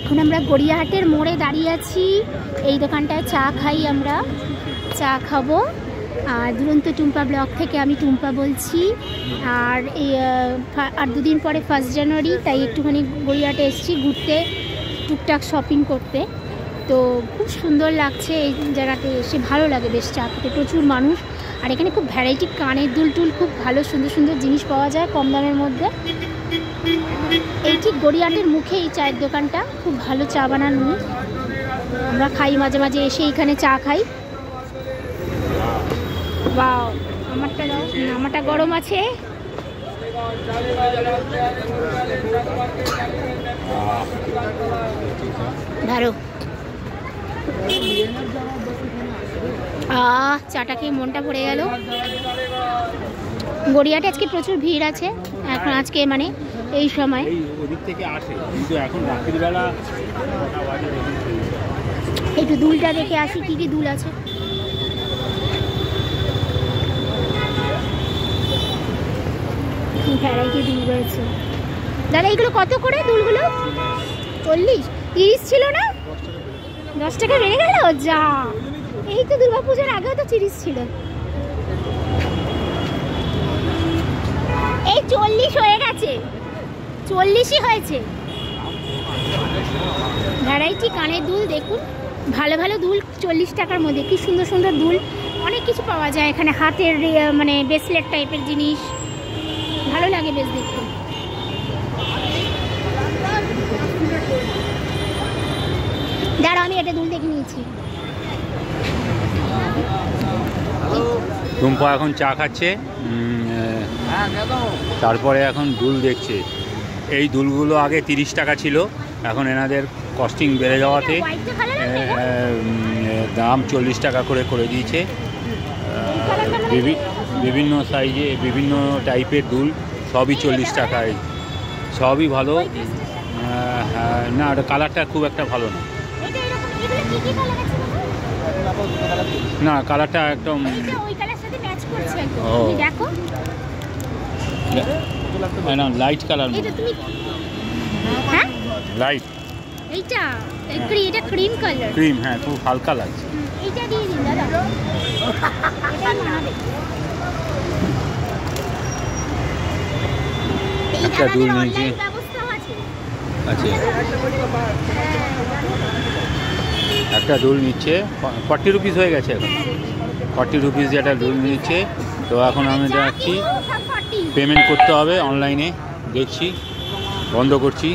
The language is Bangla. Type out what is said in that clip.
এখন আমরা গড়িয়াহাটের মোড়ে দাঁড়িয়ে আছি। এই দোকানটায় চা খাই, আমরা চা খাবো। আর দুরন্ত টুম্পা ব্লগ থেকে আমি টুম্পা বলছি। আর এই আর দুদিন পরে 1 জানুয়ারি, তাই একটুখানি গড়িয়াহাটে এসেছি ঘুরতে, টুকটাক শপিং করতে। তো খুব সুন্দর লাগছে এই জায়গাতে এসে, ভালো লাগে বেশ চা খেতে, প্রচুর মানুষ। আর এখানে খুব ভ্যারাইটি কানের দুল টুল, খুব ভালো সুন্দর সুন্দর জিনিস পাওয়া যায় কম দামের মধ্যে। এই ঠিক গড়িয়াহাটের মুখে এই চায়ের দোকানটা, খুব ভালো চা বানান উনি। আমরা খাই মাঝে মাঝে এসে এখানে চা খাই। বাও, আমারটা দাও, আমারটা গরম আছে। ধরো, চাটা খেয়ে মনটা ভরে গেল। গড়িয়াহাটে আজকে প্রচুর ভিড় আছে এখন, আজকে মানে এই সময়। একটু দুলটা দেখে আসি, কি কি দুল আছে। ভ্যারাইটি দুল রয়েছে। দাদা এগুলো কত করে দুলগুলো? 40? 30 ছিল না? 10 টাকা বেড়ে গেল যা। এই তো দুর্গাপূজার আগেও তো 30 ছিল। এই 40 হয়ে গেছে, 40ই হয়েছে। ভ্যারাইটি কানের দুল দেখুন, ভালো ভালো দুল 40 টাকার মধ্যে। কি সুন্দর সুন্দর দুল, অনেক কিছু পাওয়া যায় এখানে। হাতের মানে ব্রেসলেট টাইপের জিনিস, ভালো লাগে বেশ দেখতে। দাঁড়া, আমি এটা দুল দেখে নিয়েছি। টুম্পা এখন চা খাচ্ছে, তারপরে এখন দুল দেখছে। এই দুলগুলো আগে 30 টাকা ছিল, এখন এনাদের কস্টিং বেড়ে যাওয়াতে দাম 40 টাকা করে করে দিয়েছে। বিভিন্ন সাইজে বিভিন্ন টাইপের দুল, সবই 40 টাকায়, সবই ভালো। না, কালারটা খুব একটা ভালো না। না, কালারটা একদম না, লাইট কালার, লাইট। এইটা এটা ক্রিম কালার, ক্রিম, হ্যাঁ, খুব হালকা লাগছে। এইটা দিয়ে দিন দাদা। একটা দুল নিয়েছি, আচ্ছা একটা দুল নিচ্ছে 40 রুপিস হয়ে গেছে এখন। 40 রুপিস একটা দুল নিচ্ছে। তো এখন আমি যাচ্ছি, পেমেন্ট করতে হবে অনলাইনে, দেখছি, বন্ধ করছি।